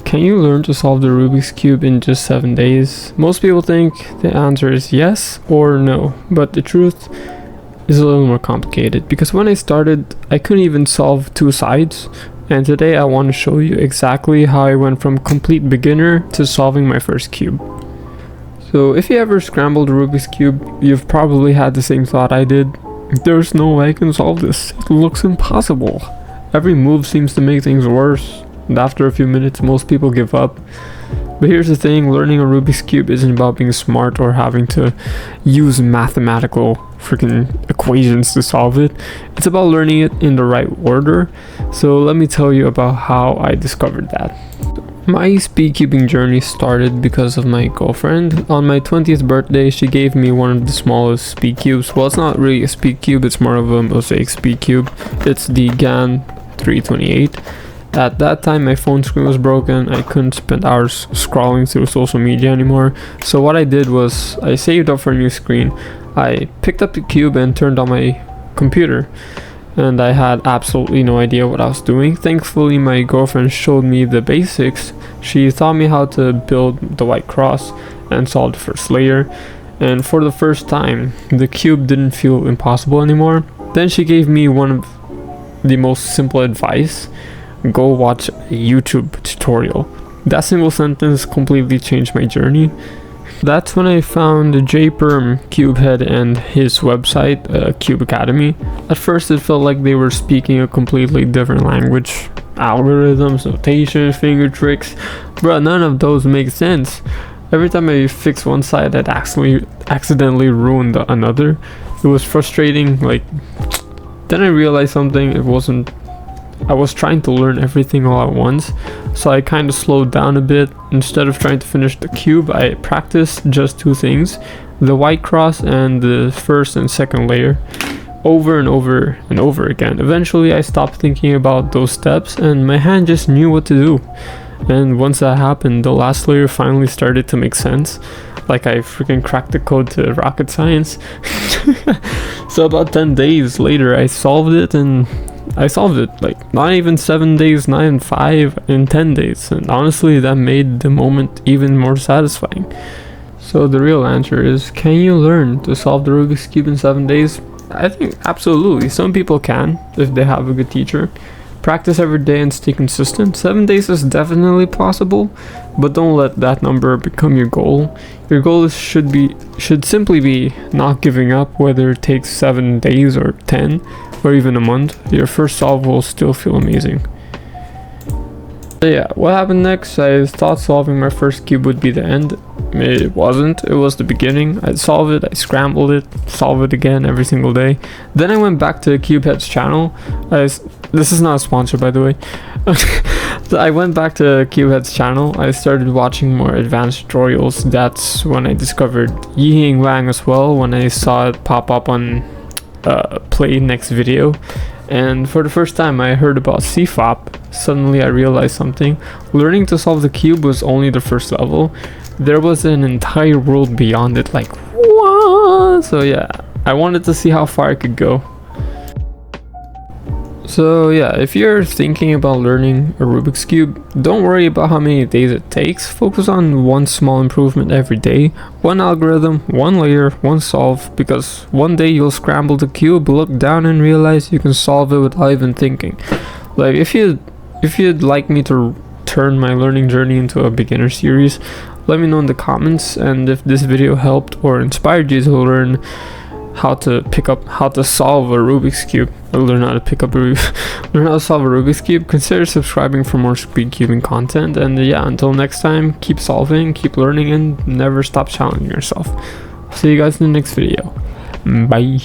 Can you learn to solve the Rubik's Cube in just 7 days? Most people think the answer is yes or no, but the truth is a little more complicated, because when I started, I couldn't even solve two sides, and today I want to show you exactly how I went from complete beginner to solving my first cube. So if you ever scrambled a Rubik's Cube, you've probably had the same thought I did. There's no way I can solve this. It looks impossible. Every move seems to make things worse, and after a few minutes most people give up. But here's the thing, learning a Rubik's Cube isn't about being smart or having to use mathematical freaking equations to solve it. It's about learning it in the right order. So let me tell you about how I discovered that. My speedcubing journey started because of my girlfriend. On my 20th birthday, she gave me one of the smallest speed cubes. Well, it's not really a speed cube, it's more of a mosaic speed cube. It's the GAN 328. At that time, my phone screen was broken. I couldn't spend hours scrolling through social media anymore. So what I did was I saved up for a new screen. I picked up the cube and turned on my computer, and I had absolutely no idea what I was doing. Thankfully, my girlfriend showed me the basics. She taught me how to build the white cross and solve the first layer, and for the first time the cube didn't feel impossible anymore. Then she gave me one of the most simple advice: go watch a YouTube tutorial. That single sentence completely changed my journey. That's when I found JPerm, CubeHead, and his website, Cube Academy. At first it felt like they were speaking a completely different language. Algorithms, notation, finger tricks, but none of those make sense. Every time I fixed one side, I'd accidentally ruined another. It was frustrating. Then I realized something. I was trying to learn everything all at once, so I kind of slowed down a bit. Instead of trying to finish the cube, I practiced just two things: the white cross and the first and second layer, over and over and over again. Eventually I stopped thinking about those steps and my hand just knew what to do. And once that happened, the last layer finally started to make sense. Like I freaking cracked the code to rocket science. So about 10 days later I solved it, and I solved it like not even 7 days, not in 5, in 10 days. And honestly, that made the moment even more satisfying. So the real answer is, can you learn to solve the Rubik's Cube in 7 days? I think absolutely. Some people can if they have a good teacher. Practice every day and stay consistent. 7 days is definitely possible, but don't let that number become your goal. Your goal should simply be not giving up, whether it takes 7 days or 10 or even a month. Your first solve will still feel amazing. So yeah, what happened next? I thought solving my first cube would be the end. It wasn't. It was the beginning. I'd solve it, I scrambled it, solve it again every single day. Then I went back to CubeHead's channel. This is not a sponsor, by the way. So I went back to CubeHead's channel. I started watching more advanced tutorials. That's when I discovered Ying Wang as well, when I saw it pop up on play next video. And for the first time I heard about CFOP. Suddenly I realized something. Learning to solve the cube was only the first level. There was an entire world beyond it, like what? So yeah, I wanted to see how far I could go. So yeah, if you're thinking about learning a Rubik's Cube, don't worry about how many days it takes. Focus on one small improvement every day, one algorithm, one layer, one solve, because one day you'll scramble the cube, look down and realize you can solve it without even thinking. Like if you'd like me to turn my learning journey into a beginner series, let me know in the comments. And if this video helped or inspired you to learn how to solve a Rubik's Cube, or learn how to solve a Rubik's Cube, consider subscribing for more speedcubing content. And yeah, until next time, keep solving, keep learning, and never stop challenging yourself. See you guys in the next video. Bye.